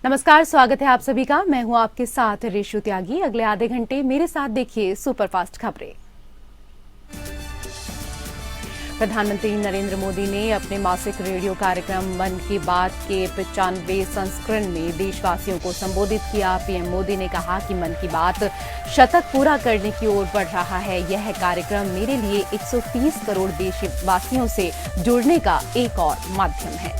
नमस्कार, स्वागत है आप सभी का। मैं हूं आपके साथ रेशु त्यागी। अगले आधे घंटे मेरे साथ देखिए सुपरफास्ट खबरें। प्रधानमंत्री नरेंद्र मोदी ने अपने मासिक रेडियो कार्यक्रम मन की बात के 95वें संस्करण में देशवासियों को संबोधित किया। पीएम मोदी ने कहा कि मन की बात शतक पूरा करने की ओर बढ़ रहा है। यह कार्यक्रम मेरे लिए 130 करोड़ देशवासियों से जुड़ने का एक और माध्यम है।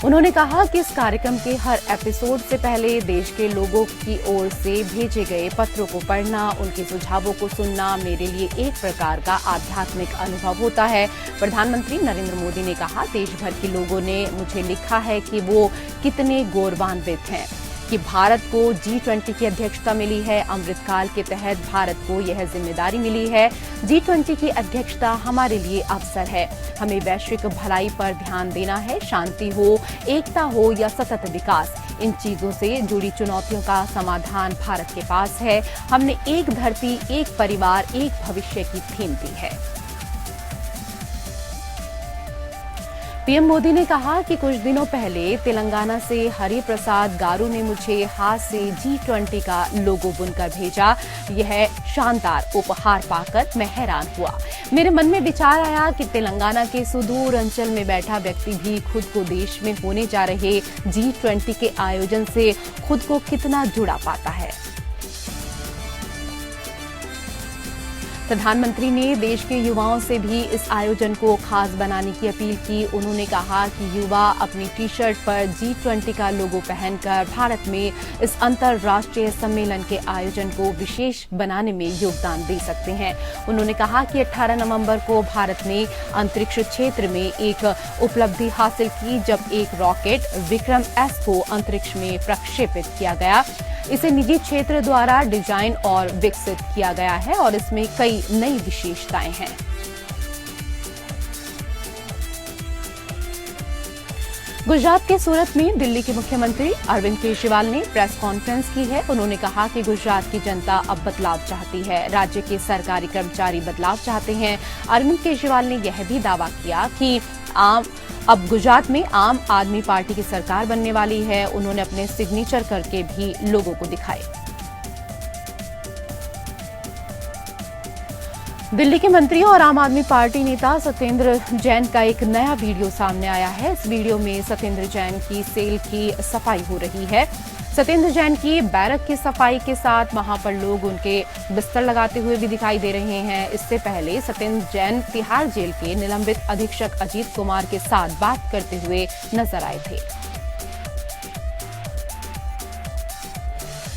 उन्होंने कहा कि इस कार्यक्रम के हर एपिसोड से पहले देश के लोगों की ओर से भेजे गए पत्रों को पढ़ना, उनके सुझावों को सुनना मेरे लिए एक प्रकार का आध्यात्मिक अनुभव होता है। प्रधानमंत्री नरेंद्र मोदी ने कहा, देश भर के लोगों ने मुझे लिखा है कि वो कितने गौरवान्वित हैं कि भारत को G20 की अध्यक्षता मिली है। अमृतकाल के तहत भारत को यह जिम्मेदारी मिली है। G20 की अध्यक्षता हमारे लिए अवसर है। हमें वैश्विक भलाई पर ध्यान देना है। शांति हो, एकता हो या सतत विकास, इन चीजों से जुड़ी चुनौतियों का समाधान भारत के पास है। हमने एक धरती, एक परिवार, एक भविष्य की थीम दी है। पीएम मोदी ने कहा कि कुछ दिनों पहले तेलंगाना से हरि प्रसाद गारू ने मुझे हाथ से G20 का लोगो बुनकर भेजा। यह शानदार उपहार पाकर मैं हैरान हुआ। मेरे मन में विचार आया कि तेलंगाना के सुदूर अंचल में बैठा व्यक्ति भी खुद को देश में होने जा रहे G20 के आयोजन से खुद को कितना जुड़ा पाता है। प्रधानमंत्री ने देश के युवाओं से भी इस आयोजन को खास बनाने की अपील की। उन्होंने कहा कि युवा अपनी टी शर्ट पर G20 का लोगो पहनकर भारत में इस अंतर्राष्ट्रीय सम्मेलन के आयोजन को विशेष बनाने में योगदान दे सकते हैं। उन्होंने कहा कि 18 नवंबर को भारत ने अंतरिक्ष क्षेत्र में एक उपलब्धि हासिल की, जब एक रॉकेट विक्रम एस को अंतरिक्ष में प्रक्षेपित किया गया। इसे निजी क्षेत्र द्वारा डिजाइन और विकसित किया गया है और इसमें कई नई विशेषताएं हैं। गुजरात के सूरत में दिल्ली के मुख्यमंत्री अरविंद केजरीवाल ने प्रेस कॉन्फ्रेंस की है। उन्होंने कहा कि गुजरात की जनता अब बदलाव चाहती है। राज्य के सरकारी कर्मचारी बदलाव चाहते हैं। अरविंद केजरीवाल ने यह भी दावा किया कि अब गुजरात में आम आदमी पार्टी की सरकार बनने वाली है। उन्होंने अपने सिग्नेचर करके भी लोगों को दिखाए। दिल्ली के मंत्री और आम आदमी पार्टी नेता सत्येंद्र जैन का एक नया वीडियो सामने आया है। इस वीडियो में सत्येंद्र जैन की सेल की सफाई हो रही है। सत्येंद्र जैन की बैरक की सफाई के साथ वहां पर लोग उनके बिस्तर लगाते हुए भी दिखाई दे रहे हैं। इससे पहले सत्येंद्र जैन तिहाड़ जेल के निलंबित अधीक्षक अजीत कुमार के साथ बात करते हुए नजर आए थे।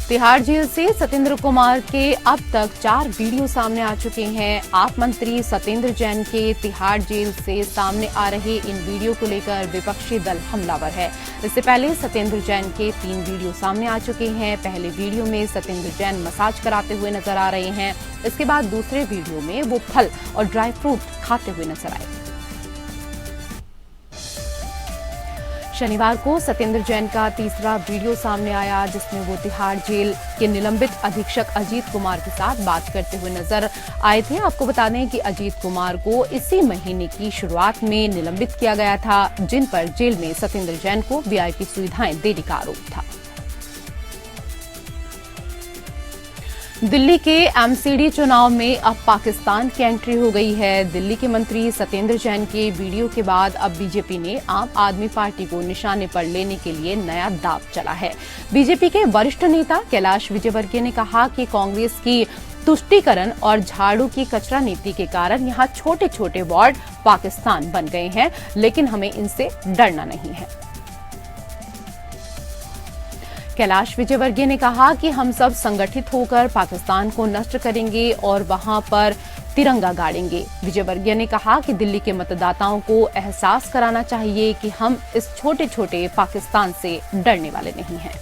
तिहाड़ जेल से सत्येंद्र कुमार के अब तक 4 वीडियो सामने आ चुके हैं। आप मंत्री सत्येंद्र जैन के तिहाड़ जेल से सामने आ रहे इन वीडियो को लेकर विपक्षी दल हमलावर है। इससे पहले सत्येंद्र जैन के 3 वीडियो सामने आ चुके हैं। पहले वीडियो में सत्येंद्र जैन मसाज कराते हुए नजर आ रहे हैं। इसके बाद दूसरे वीडियो में वो फल और ड्राई फ्रूट खाते हुए नजर आए। शनिवार को सत्येंद्र जैन का तीसरा वीडियो सामने आया, जिसमें वो तिहाड़ जेल के निलंबित अधीक्षक अजीत कुमार के साथ बात करते हुए नजर आए थे। आपको बता दें कि अजीत कुमार को इसी महीने की शुरुआत में निलंबित किया गया था, जिन पर जेल में सत्येंद्र जैन को वीआईपी सुविधाएं देने का आरोप था। दिल्ली के एमसीडी चुनाव में अब पाकिस्तान की एंट्री हो गई है। दिल्ली के मंत्री सत्येंद्र जैन के वीडियो के बाद अब बीजेपी ने आम आदमी पार्टी को निशाने पर लेने के लिए नया दांव चला है। बीजेपी के वरिष्ठ नेता कैलाश विजयवर्गीय ने कहा कि कांग्रेस की तुष्टीकरण और झाड़ू की कचरा नीति के कारण यहाँ छोटे छोटे वार्ड पाकिस्तान बन गए हैं, लेकिन हमें इनसे डरना नहीं है। कैलाश विजयवर्गीय ने कहा कि हम सब संगठित होकर पाकिस्तान को नष्ट करेंगे और वहां पर तिरंगा गाड़ेंगे। विजयवर्गीय ने कहा कि दिल्ली के मतदाताओं को एहसास कराना चाहिए कि हम इस छोटे छोटे पाकिस्तान से डरने वाले नहीं हैं।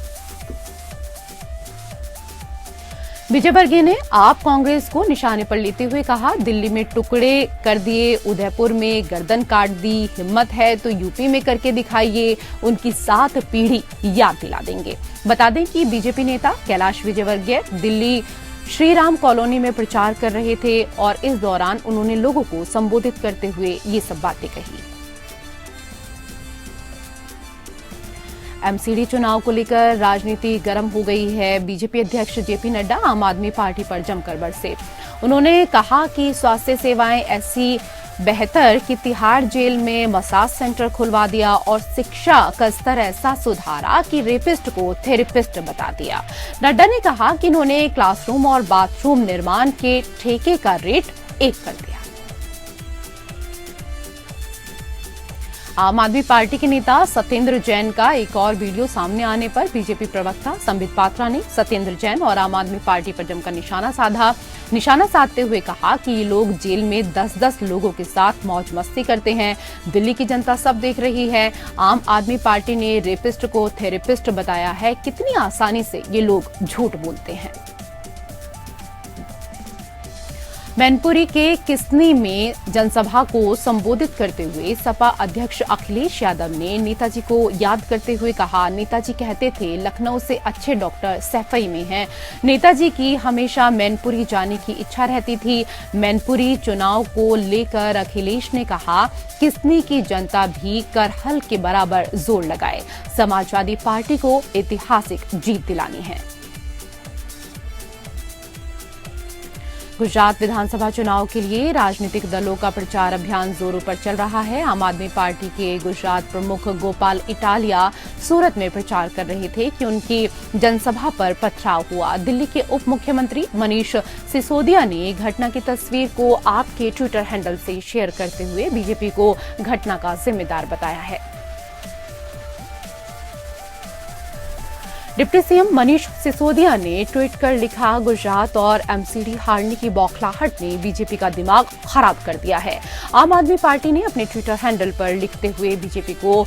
विजयवर्गीय ने आप कांग्रेस को निशाने पर लेते हुए कहा, दिल्ली में टुकड़े कर दिए, उदयपुर में गर्दन काट दी, हिम्मत है तो यूपी में करके दिखाइए, उनकी 7 पीढ़ी याद दिला देंगे। बता दें कि बीजेपी नेता कैलाश विजयवर्गीय दिल्ली श्रीराम कॉलोनी में प्रचार कर रहे थे और इस दौरान उन्होंने लोगों को संबोधित करते हुए ये सब बातें कही। एमसीडी चुनाव को लेकर राजनीति गर्म हो गई है। बीजेपी अध्यक्ष जेपी नड्डा आम आदमी पार्टी पर जमकर बरसे। उन्होंने कहा कि स्वास्थ्य सेवाएं ऐसी बेहतर कि तिहाड़ जेल में मसाज सेंटर खुलवा दिया और शिक्षा का स्तर ऐसा सुधारा कि रेपिस्ट को थेरेपिस्ट बता दिया। नड्डा ने कहा कि इन्होंने क्लासरूम और बाथरूम निर्माण के ठेके का रेट 1 कर दिया। आम आदमी पार्टी के नेता सत्येंद्र जैन का एक और वीडियो सामने आने पर बीजेपी प्रवक्ता संबित पात्रा ने सत्येंद्र जैन और आम आदमी पार्टी पर जमकर निशाना साधते हुए कहा कि ये लोग जेल में 10-10 लोगों के साथ मौज मस्ती करते हैं। दिल्ली की जनता सब देख रही है। आम आदमी पार्टी ने रेपिस्ट को थेरेपिस्ट बताया है। कितनी आसानी से ये लोग झूठ बोलते हैं। मैनपुरी के किसनी में जनसभा को संबोधित करते हुए सपा अध्यक्ष अखिलेश यादव ने नेताजी को याद करते हुए कहा, नेताजी कहते थे लखनऊ से अच्छे डॉक्टर सैफई में हैं। नेताजी की हमेशा मैनपुरी जाने की इच्छा रहती थी। मैनपुरी चुनाव को लेकर अखिलेश ने कहा, किसनी की जनता भी करहल के बराबर जोर लगाए। समाजवादी पार्टी को ऐतिहासिक जीत दिलानी है। गुजरात विधानसभा चुनाव के लिए राजनीतिक दलों का प्रचार अभियान जोरों पर चल रहा है। आम आदमी पार्टी के गुजरात प्रमुख गोपाल इटालिया सूरत में प्रचार कर रहे थे कि उनकी जनसभा पर पथराव हुआ। दिल्ली के उप मुख्यमंत्री मनीष सिसोदिया ने घटना की तस्वीर को आपके ट्विटर हैंडल से शेयर करते हुए बीजेपी को घटना का जिम्मेदार बताया है। डिप्टी सीएम मनीष सिसोदिया ने ट्वीट कर लिखा, गुजरात और एमसीडी हारने की बौखलाहट ने बीजेपी का दिमाग खराब कर दिया है। आम आदमी पार्टी ने अपने ट्विटर हैंडल पर लिखते हुए बीजेपी को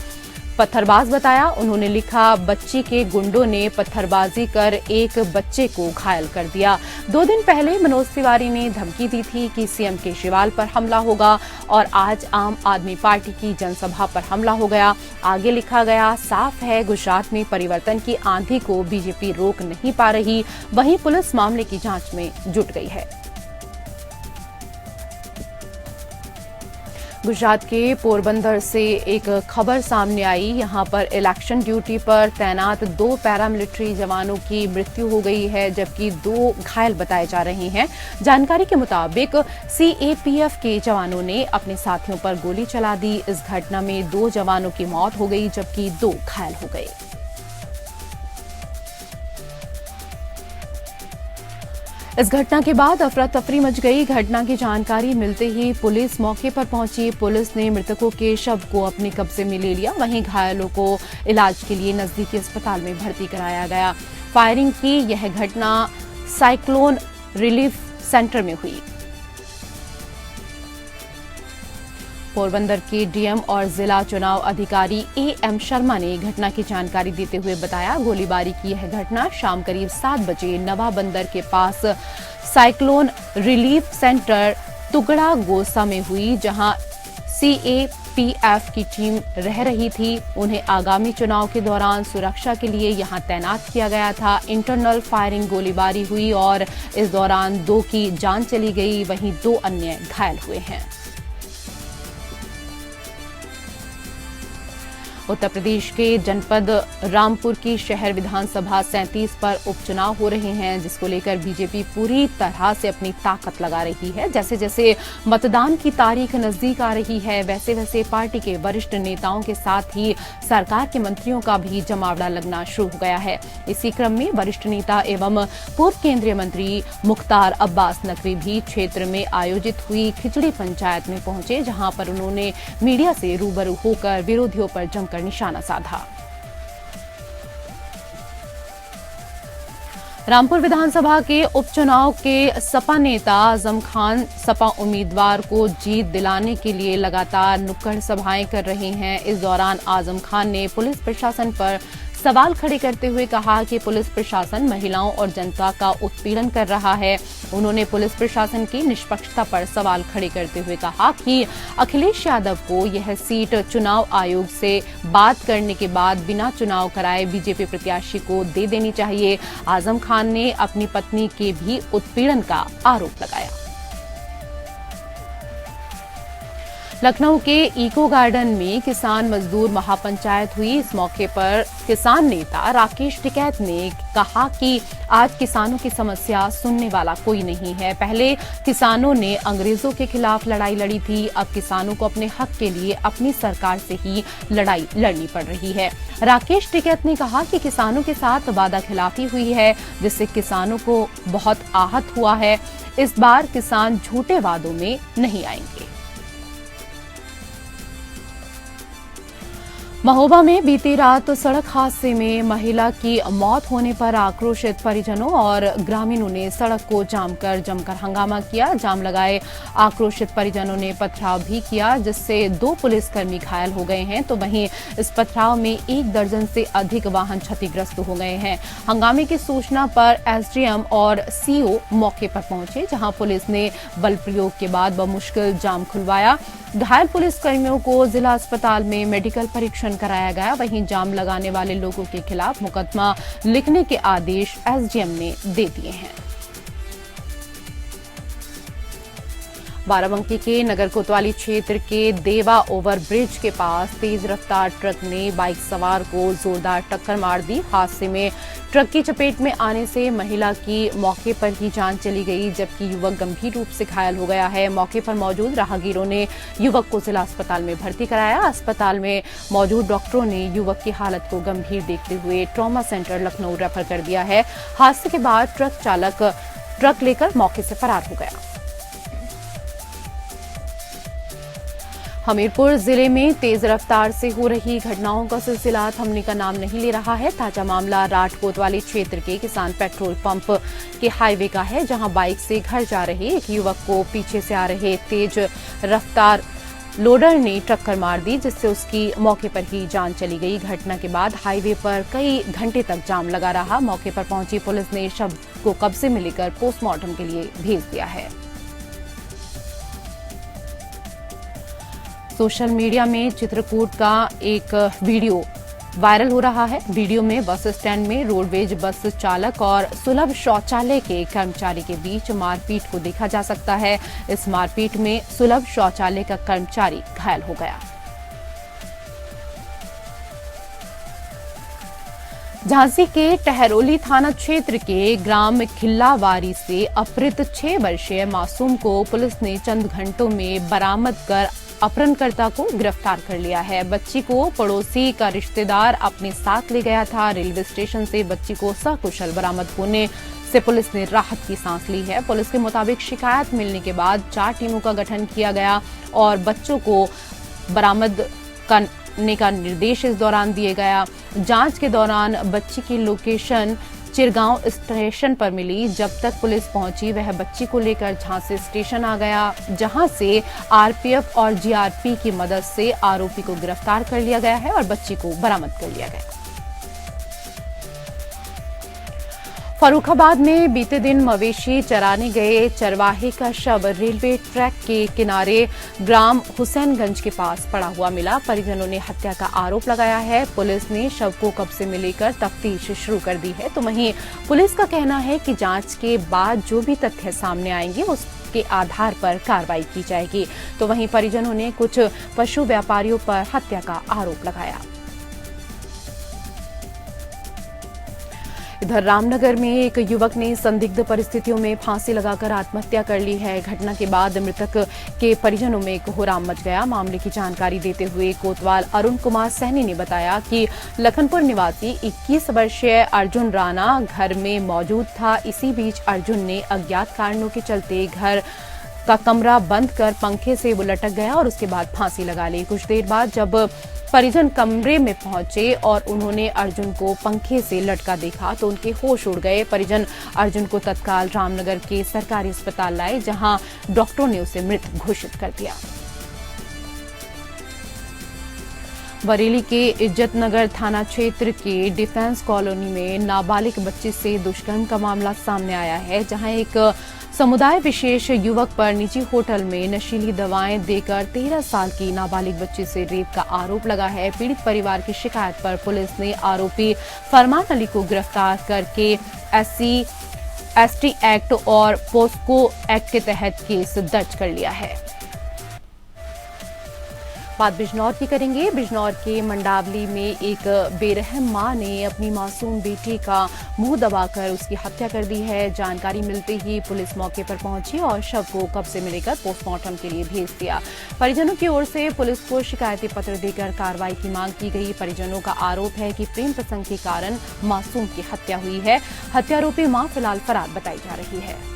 पत्थरबाज बताया। उन्होंने लिखा, बच्ची के गुंडों ने पत्थरबाजी कर एक बच्चे को घायल कर दिया। 2 दिन पहले मनोज तिवारी ने धमकी दी थी कि सीएम केजरीवाल पर हमला होगा और आज आम आदमी पार्टी की जनसभा पर हमला हो गया। आगे लिखा गया, साफ है गुजरात में परिवर्तन की आंधी को बीजेपी रोक नहीं पा रही। वहीं पुलिस मामले की जांच में जुट गई है। गुजरात के पोरबंदर से एक खबर सामने आई। यहां पर इलेक्शन ड्यूटी पर तैनात 2 पैरामिलिट्री जवानों की मृत्यु हो गई है, जबकि 2 घायल बताए जा रहे हैं। जानकारी के मुताबिक सीएपीएफ के जवानों ने अपने साथियों पर गोली चला दी। इस घटना में 2 जवानों की मौत हो गई, जबकि 2 घायल हो गए। इस घटना के बाद अफरा तफरी मच गई। घटना की जानकारी मिलते ही पुलिस मौके पर पहुंची। पुलिस ने मृतकों के शव को अपने कब्जे में ले लिया। वहीं घायलों को इलाज के लिए नजदीकी अस्पताल में भर्ती कराया गया। फायरिंग की यह घटना साइक्लोन रिलीफ सेंटर में हुई। पोरबंदर के डीएम और जिला चुनाव अधिकारी एएम शर्मा ने घटना की जानकारी देते हुए बताया, गोलीबारी की यह घटना शाम करीब 7 बजे नवा बंदर के पास साइक्लोन रिलीफ सेंटर तुगड़ा गोसा में हुई, जहां सीएपीएफ की टीम रह रही थी। उन्हें आगामी चुनाव के दौरान सुरक्षा के लिए यहां तैनात किया गया था। इंटरनल फायरिंग गोलीबारी हुई और इस दौरान 2 की जान चली गई, वहीं 2 अन्य घायल हुए हैं। उत्तर प्रदेश के जनपद रामपुर की शहर विधानसभा 37 पर उपचुनाव हो रहे हैं, जिसको लेकर बीजेपी पूरी तरह से अपनी ताकत लगा रही है। जैसे जैसे मतदान की तारीख नजदीक आ रही है, वैसे वैसे पार्टी के वरिष्ठ नेताओं के साथ ही सरकार के मंत्रियों का भी जमावड़ा लगना शुरू हो गया है। इसी क्रम में वरिष्ठ नेता एवं पूर्व केंद्रीय मंत्री मुख्तार अब्बास नकवी भी क्षेत्र में आयोजित हुई खिचड़ी पंचायत में पहुंचे, जहां पर उन्होंने मीडिया से रूबरू होकर विरोधियों पर जमकर निशाना साधा। रामपुर विधानसभा के उपचुनाव के सपा नेता आजम खान सपा उम्मीदवार को जीत दिलाने के लिए लगातार नुक्कड़ सभाएं कर रहे हैं। इस दौरान आजम खान ने पुलिस प्रशासन पर सवाल खड़े करते हुए कहा कि पुलिस प्रशासन महिलाओं और जनता का उत्पीड़न कर रहा है। उन्होंने पुलिस प्रशासन की निष्पक्षता पर सवाल खड़े करते हुए कहा कि अखिलेश यादव को यह सीट चुनाव आयोग से बात करने के बाद बिना चुनाव कराए बीजेपी प्रत्याशी को दे देनी चाहिए। आजम खान ने अपनी पत्नी के भी उत्पीड़न का आरोप लगाया। लखनऊ के इको गार्डन में किसान मजदूर महापंचायत हुई। इस मौके पर किसान नेता राकेश टिकैत ने कहा कि आज किसानों की समस्या सुनने वाला कोई नहीं है। पहले किसानों ने अंग्रेजों के खिलाफ लड़ाई लड़ी थी, अब किसानों को अपने हक के लिए अपनी सरकार से ही लड़ाई लड़नी पड़ रही है। राकेश टिकैत ने कहा कि किसानों के साथ वादा खिलाफी हुई है, जिससे किसानों को बहुत आहत हुआ है। इस बार किसान झूठे वादों में नहीं आएंगे। महोबा में बीती रात सड़क हादसे में महिला की मौत होने पर आक्रोशित परिजनों और ग्रामीणों ने सड़क को जाम कर जमकर हंगामा किया। जाम लगाए आक्रोशित परिजनों ने पथराव भी किया, जिससे 2 पुलिसकर्मी घायल हो गए हैं, तो वहीं इस पथराव में 1 दर्जन से अधिक वाहन क्षतिग्रस्त हो गए हैं। हंगामे की सूचना पर एसडीएम और सीओ मौके पर पहुंचे, जहां पुलिस ने बल प्रयोग के बाद बमुश्किल जाम खुलवाया। घायल पुलिसकर्मियों को जिला अस्पताल में मेडिकल परीक्षण कराया गया। वहीं जाम लगाने वाले लोगों के खिलाफ मुकदमा लिखने के आदेश एसडीएम ने दे दिए हैं। बाराबंकी के नगर कोतवाली क्षेत्र के देवा ओवरब्रिज के पास तेज रफ्तार ट्रक ने बाइक सवार को जोरदार टक्कर मार दी। हादसे में ट्रक की चपेट में आने से महिला की मौके पर ही जान चली गई, जबकि युवक गंभीर रूप से घायल हो गया है। मौके पर मौजूद राहगीरों ने युवक को जिला अस्पताल में भर्ती कराया। अस्पताल में मौजूद डॉक्टरों ने युवक की हालत को गंभीर देखते हुए ट्रॉमा सेंटर लखनऊ रेफर कर दिया है। हादसे के बाद ट्रक चालक ट्रक लेकर मौके से फरार हो गया। हमीरपुर जिले में तेज रफ्तार से हो रही घटनाओं का सिलसिला थमने का नाम नहीं ले रहा है। ताजा मामला राठ कोतवाली क्षेत्र के किसान पेट्रोल पंप के हाईवे का है, जहां बाइक से घर जा रहे एक युवक को पीछे से आ रहे तेज रफ्तार लोडर ने टक्कर मार दी, जिससे उसकी मौके पर ही जान चली गई। घटना के बाद हाईवे पर कई घंटे तक जाम लगा रहा। मौके पर पहुंची पुलिस ने शव को कब्जे में लेकर पोस्टमार्टम के लिए भेज दिया है। सोशल मीडिया में चित्रकूट का एक वीडियो वायरल हो रहा है। वीडियो में बस स्टैंड में रोडवेज बस चालक और सुलभ शौचालय के कर्मचारी के बीच मारपीट को देखा जा सकता है। इस मारपीट में सुलभ शौचालय का कर्मचारी घायल हो गया। झांसी के टहरोली थाना क्षेत्र के ग्राम खिल्लावारी से अपहृत 6 वर्षीय मासूम को पुलिस ने चंद घंटों में बरामद कर अपहरणकर्ता को गिरफ्तार कर लिया है। बच्ची को पड़ोसी का रिश्तेदार अपने साथ ले गया था। रेलवे स्टेशन से बच्ची को सकुशल बरामद होने से पुलिस ने राहत की सांस ली है। पुलिस के मुताबिक शिकायत मिलने के बाद 4 टीमों का गठन किया गया और बच्चों को बरामद करने का निर्देश इस दौरान दिया गया। जांच के दौरान बच्ची की लोकेशन चिरगांव स्टेशन पर मिली। जब तक पुलिस पहुंची वह बच्ची को लेकर झांसी स्टेशन आ गया, जहां से आरपीएफ और जीआरपी की मदद से आरोपी को गिरफ्तार कर लिया गया है और बच्ची को बरामद कर लिया गया। फर्रुखाबाद में बीते दिन मवेशी चराने गए चरवाहे का शव रेलवे ट्रैक के किनारे ग्राम हुसैनगंज के पास पड़ा हुआ मिला। परिजनों ने हत्या का आरोप लगाया है। पुलिस ने शव को कब्जे में लेकर तफ्तीश शुरू कर दी है। तो वहीं पुलिस का कहना है कि जांच के बाद जो भी तथ्य सामने आएंगे उसके आधार पर कार्रवाई की जाएगी। तो वहीं परिजनों ने कुछ पशु व्यापारियों पर हत्या का आरोप लगाया। इधर रामनगर में एक युवक ने संदिग्ध परिस्थितियों में फांसी लगाकर आत्महत्या कर ली है। घटना के बाद मृतक के परिजनों में कोहराम मच गया। मामले की जानकारी देते हुए कोतवाल अरुण कुमार सहनी ने बताया कि लखनपुर निवासी 21 वर्षीय अर्जुन राणा घर में मौजूद था। इसी बीच अर्जुन ने अज्ञात कारणों के चलते घर का कमरा बंद कर पंखे से वो लटक गया और उसके बाद फांसी लगा ली। कुछ देर बाद जब परिजन कमरे में पहुंचे और उन्होंने अर्जुन को पंखे से लटका देखा तो उनके होश उड़ गए। परिजन अर्जुन को तत्काल रामनगर के सरकारी अस्पताल लाए, जहां डॉक्टरों ने उसे मृत घोषित कर दिया। बरेली के इज्जत नगर थाना क्षेत्र के डिफेंस कॉलोनी में नाबालिग बच्ची से दुष्कर्म का मामला सामने आया है, जहां एक समुदाय विशेष युवक पर निजी होटल में नशीली दवाएं देकर 13 साल की नाबालिग बच्ची से रेप का आरोप लगा है। पीड़ित परिवार की शिकायत पर पुलिस ने आरोपी फरमान अली को गिरफ्तार करके SC/ST एक्ट और पोस्को एक्ट के तहत केस दर्ज कर लिया है। बात बिजनौर की करेंगे। बिजनौर के मंडावली में एक बेरहम मां ने अपनी मासूम बेटी का मुंह दबाकर उसकी हत्या कर दी है। जानकारी मिलते ही पुलिस मौके पर पहुंची और शव को कब्जे में लेकर पोस्टमार्टम के लिए भेज दिया। परिजनों की ओर से पुलिस को शिकायती पत्र देकर कार्रवाई की मांग की गई। परिजनों का आरोप है कि प्रेम प्रसंग के कारण मासूम की हत्या हुई है। हत्यारोपी मां फिलहाल फरार बताई जा रही है।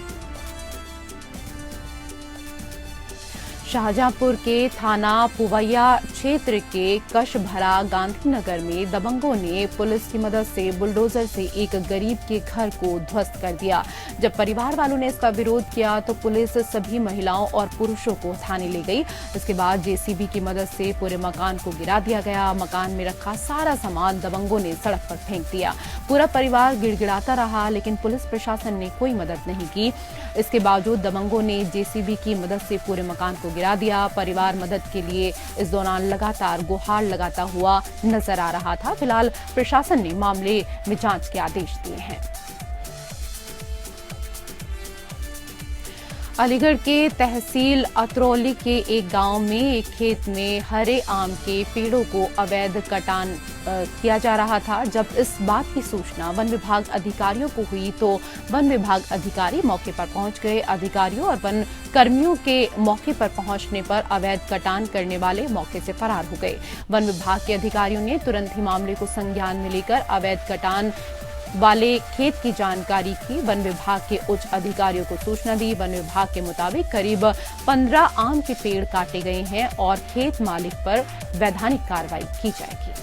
शाहजहांपुर के थाना पुवैया क्षेत्र के कशभरा गांधीनगर में दबंगों ने पुलिस की मदद से बुलडोजर से एक गरीब के घर को ध्वस्त कर दिया। जब परिवार वालों ने इसका विरोध किया तो पुलिस सभी महिलाओं और पुरुषों को थाने ले गई। इसके बाद जेसीबी की मदद से पूरे मकान को गिरा दिया गया। मकान में रखा सारा सामान दबंगों ने सड़क पर फेंक दिया। पूरा परिवार गिड़गिड़ाता रहा, लेकिन पुलिस प्रशासन ने कोई मदद नहीं की। इसके बावजूद दबंगों ने जेसीबी की मदद से पूरे मकान को गिरा दिया। परिवार मदद के लिए इस दौरान लगातार गुहार लगाता हुआ नजर आ रहा था। फिलहाल प्रशासन ने मामले में जांच के आदेश दिए हैं। अलीगढ़ के तहसील अतरौली के एक गांव में एक खेत में हरे आम के पेड़ों को अवैध कटान किया जा रहा था। जब इस बात की सूचना वन विभाग अधिकारियों को हुई तो वन विभाग अधिकारी मौके पर पहुंच गए। अधिकारियों और वन कर्मियों के मौके पर पहुंचने पर अवैध कटान करने वाले मौके से फरार हो गए। वन विभाग के अधिकारियों ने तुरंत ही मामले को संज्ञान में लेकर अवैध कटान वाले खेत की जानकारी की वन विभाग के उच्च अधिकारियों को सूचना दी। वन विभाग के मुताबिक करीब 15 आम के पेड़ काटे गए हैं और खेत मालिक पर वैधानिक कार्रवाई की जाएगी।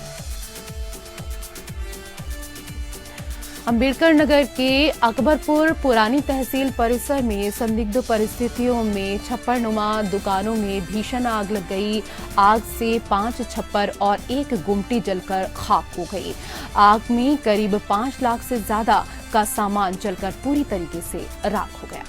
अंबेडकर नगर के अकबरपुर पुरानी तहसील परिसर में संदिग्ध परिस्थितियों में छप्परनुमा दुकानों में भीषण आग लग गई। आग से 5 छप्पर और 1 गुमटी जलकर खाक हो गई। आग में करीब 5 लाख से ज्यादा का सामान जलकर पूरी तरीके से राख हो गया।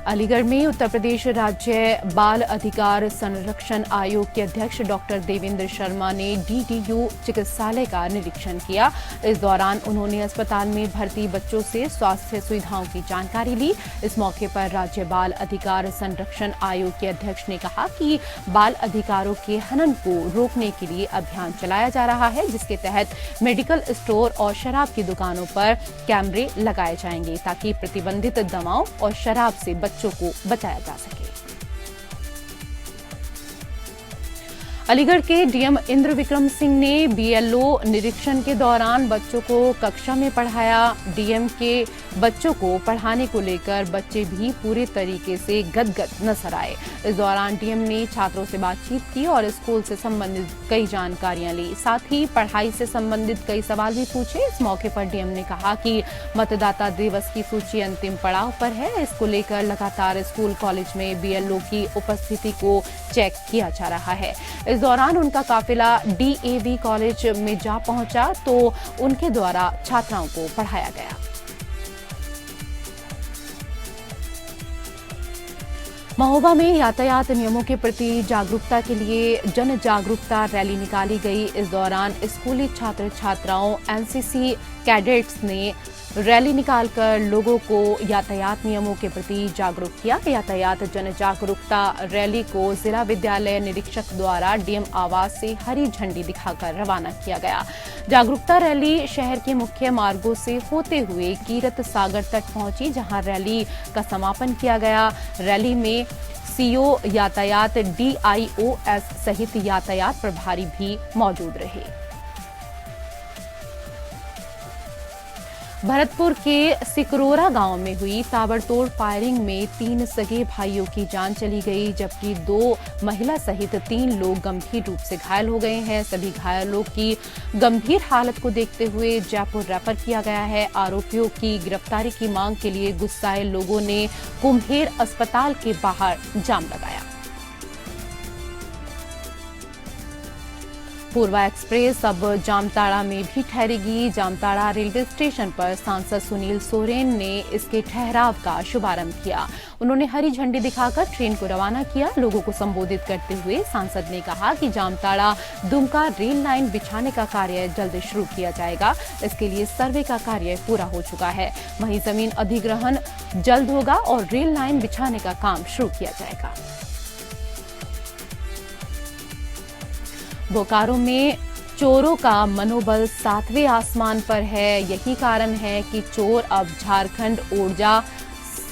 अलीगढ़ में उत्तर प्रदेश राज्य बाल अधिकार संरक्षण आयोग के अध्यक्ष डॉक्टर देवेंद्र शर्मा ने डीडीयू चिकित्सालय का निरीक्षण किया। इस दौरान उन्होंने अस्पताल में भर्ती बच्चों से स्वास्थ्य सुविधाओं की जानकारी ली। इस मौके पर राज्य बाल अधिकार संरक्षण आयोग के अध्यक्ष ने कहा कि बाल अधिकारों के हनन को रोकने के लिए अभियान चलाया जा रहा है, जिसके तहत मेडिकल स्टोर और शराब की दुकानों पर कैमरे लगाए जाएंगे ताकि प्रतिबंधित दवाओं और शराब से बच्चों को बचाया जा सके। अलीगढ़ के डीएम इंद्र विक्रम सिंह ने बीएलओ निरीक्षण के दौरान बच्चों को कक्षा में पढ़ाया। डीएम के बच्चों को पढ़ाने को लेकर बच्चे भी पूरे तरीके से गदगद नजर आए। इस दौरान डीएम ने छात्रों से बातचीत की और स्कूल से संबंधित कई जानकारियां ली। साथ ही पढ़ाई से संबंधित कई सवाल भी पूछे। इस मौके पर डीएम ने कहा कि मतदाता दिवस की सूची अंतिम पड़ाव पर है। इसको लेकर लगातार स्कूल कॉलेज में बीएलओ की उपस्थिति को चेक किया जा रहा है। इस दौरान उनका काफिला डीएवी कॉलेज में जा पहुंचा तो उनके द्वारा छात्राओं को पढ़ाया गया। महोबा में यातायात नियमों के प्रति जागरूकता के लिए जन जागरूकता रैली निकाली गई। इस दौरान स्कूली छात्र छात्राओं एनसीसी कैडेट्स ने रैली निकालकर लोगों को यातायात नियमों के प्रति जागरूक किया। यातायात जन जागरूकता रैली को जिला विद्यालय निरीक्षक द्वारा डीएम आवास से हरी झंडी दिखाकर रवाना किया गया। जागरूकता रैली शहर के मुख्य मार्गों से होते हुए कीरत सागर तक पहुंची, जहां रैली का समापन किया गया। रैली में सीओ यातायात डीआईओएस सहित यातायात प्रभारी भी मौजूद रहे। भरतपुर के सिकरोरा गांव में हुई ताबड़तोड़ फायरिंग में 3 सगे भाइयों की जान चली गई, जबकि 2 महिला सहित 3 लोग गंभीर रूप से घायल हो गए हैं। सभी घायलों की गंभीर हालत को देखते हुए जयपुर रेफर किया गया है। आरोपियों की गिरफ्तारी की मांग के लिए गुस्साए लोगों ने कुम्हेर अस्पताल के बाहर जाम लगाया। पूर्वा एक्सप्रेस अब जामताड़ा में भी ठहरेगी। जामताड़ा रेलवे स्टेशन पर सांसद सुनील सोरेन ने इसके ठहराव का शुभारंभ किया। उन्होंने हरी झंडी दिखाकर ट्रेन को रवाना किया। लोगों को संबोधित करते हुए सांसद ने कहा कि जामताड़ा दुमका रेल लाइन बिछाने का कार्य जल्द शुरू किया जाएगा। इसके लिए सर्वे का कार्य पूरा हो चुका है। वहीं जमीन अधिग्रहण जल्द होगा और रेल लाइन बिछाने का काम शुरू किया जाएगा। बोकारो में चोरों का मनोबल 7वें आसमान पर है। यही कारण है कि चोर अब झारखंड ऊर्जा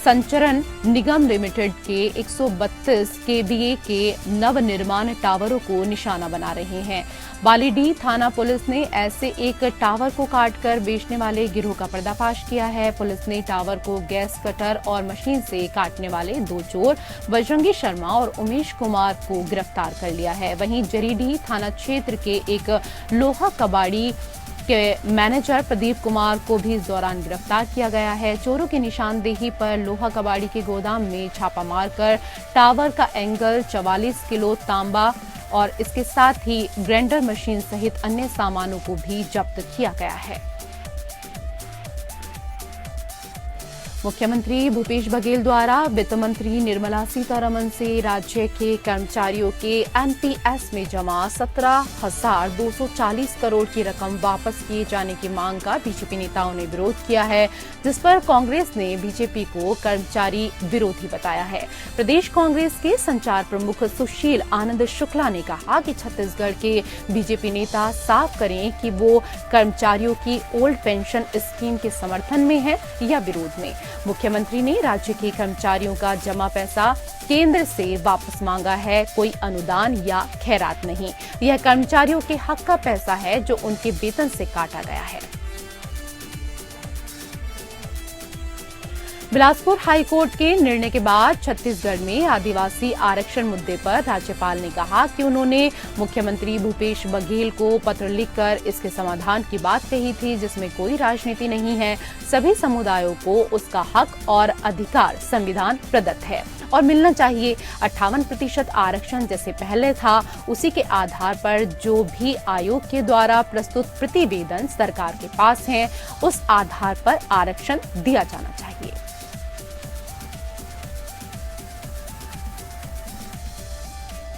संचरण निगम लिमिटेड के 132 केवीए के नवनिर्माण टावरों को निशाना बना रहे हैं। बालीडीह थाना पुलिस ने ऐसे एक टावर को काटकर बेचने वाले गिरोह का पर्दाफाश किया है। पुलिस ने टावर को गैस कटर और मशीन से काटने वाले 2 चोर बजरंगी शर्मा और उमेश कुमार को गिरफ्तार कर लिया है। वहीं जरीडीह थाना क्षेत्र के एक लोहा कबाड़ी के मैनेजर प्रदीप कुमार को भी इस दौरान गिरफ्तार किया गया है। चोरों की निशानदेही पर लोहा कबाड़ी के गोदाम में छापा मारकर टावर का एंगल, 44 किलो तांबा और इसके साथ ही ग्राइंडर मशीन सहित अन्य सामानों को भी जब्त किया गया है। मुख्यमंत्री भूपेश बघेल द्वारा वित्त मंत्री निर्मला सीतारमण से राज्य के कर्मचारियों के एनपीएस में जमा 17,240 करोड़ की रकम वापस किए जाने की मांग का बीजेपी नेताओं ने विरोध किया है, जिस पर कांग्रेस ने बीजेपी को कर्मचारी विरोधी बताया है। प्रदेश कांग्रेस के संचार प्रमुख सुशील आनंद शुक्ला ने कहा कि छत्तीसगढ़ के बीजेपी नेता साफ करें कि वो कर्मचारियों की ओल्ड पेंशन स्कीम के समर्थन में है या विरोध में। मुख्यमंत्री ने राज्य के कर्मचारियों का जमा पैसा केंद्र से वापस मांगा है, कोई अनुदान या खैरात नहीं। यह कर्मचारियों के हक का पैसा है जो उनके वेतन से काटा गया है। बिलासपुर हाईकोर्ट के निर्णय के बाद छत्तीसगढ़ में आदिवासी आरक्षण मुद्दे पर राज्यपाल ने कहा कि उन्होंने मुख्यमंत्री भूपेश बघेल को पत्र लिखकर इसके समाधान की बात कही थी, जिसमें कोई राजनीति नहीं है। सभी समुदायों को उसका हक और अधिकार संविधान प्रदत्त है और मिलना चाहिए। 58% आरक्षण जैसे पहले था, उसी के आधार पर जो भी आयोग के द्वारा प्रस्तुत प्रतिवेदन सरकार के पास हैं, उस आधार पर आरक्षण दिया जाना चाहिए।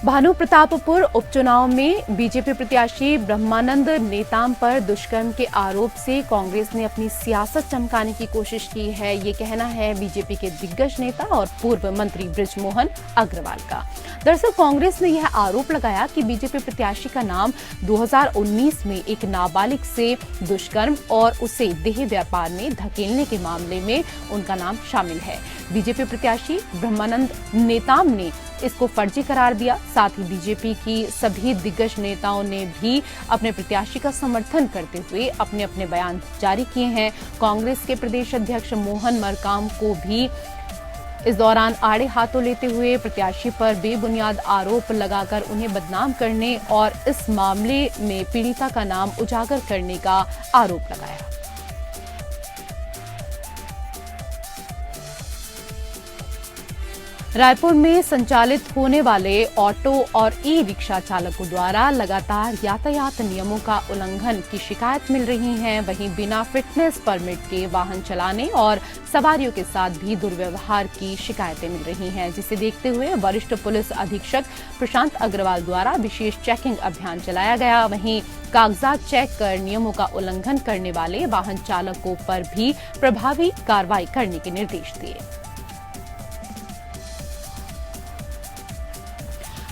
भानु प्रतापपुर उपचुनाव में बीजेपी प्रत्याशी ब्रह्मानंद नेताम पर दुष्कर्म के आरोप से कांग्रेस ने अपनी सियासत चमकाने की कोशिश की है। ये कहना है बीजेपी के दिग्गज नेता और पूर्व मंत्री बृजमोहन अग्रवाल का। दरअसल कांग्रेस ने यह आरोप लगाया कि बीजेपी प्रत्याशी का नाम 2019 में एक नाबालिग से दुष्कर्म और उसे देह व्यापार में धकेलने के मामले में उनका नाम शामिल है। बीजेपी प्रत्याशी ब्रह्मानंद नेताम ने इसको फर्जी करार दिया। साथ ही बीजेपी की सभी दिग्गज नेताओं ने भी अपने प्रत्याशी का समर्थन करते हुए अपने अपने बयान जारी किए हैं। कांग्रेस के प्रदेश अध्यक्ष मोहन मरकाम को भी इस दौरान आड़े हाथों लेते हुए प्रत्याशी पर बेबुनियाद आरोप लगाकर उन्हें बदनाम करने और इस मामले में पीड़िता का नाम उजागर करने का आरोप लगाया। रायपुर में संचालित होने वाले ऑटो और ई रिक्शा चालकों द्वारा लगातार यातायात नियमों का उल्लंघन की शिकायत मिल रही है। वहीं बिना फिटनेस परमिट के वाहन चलाने और सवारियों के साथ भी दुर्व्यवहार की शिकायतें मिल रही हैं, जिसे देखते हुए वरिष्ठ पुलिस अधीक्षक प्रशांत अग्रवाल द्वारा विशेष चेकिंग अभियान चलाया गया। वहीं कागजात चेक कर नियमों का उल्लंघन करने वाले वाहन चालकों पर भी प्रभावी कार्रवाई करने के निर्देश दिए।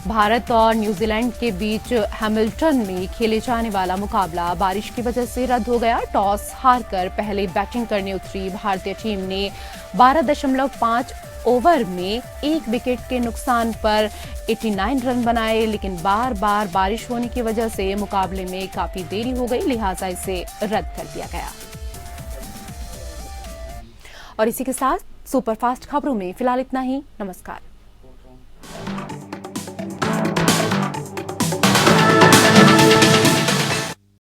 भारत और न्यूजीलैंड के बीच हैमिल्टन में खेले जाने वाला मुकाबला बारिश की वजह से रद्द हो गया। टॉस हारकर पहले बैटिंग करने उतरी भारतीय टीम ने 12.5 ओवर में 1 विकेट के नुकसान पर 89 रन बनाए, लेकिन बार बार बारिश होने की वजह से मुकाबले में काफी देरी हो गई, लिहाजा इसे रद्द कर दिया गया। और इसी के साथ सुपरफास्ट खबरों में फिलहाल इतना ही। नमस्कार।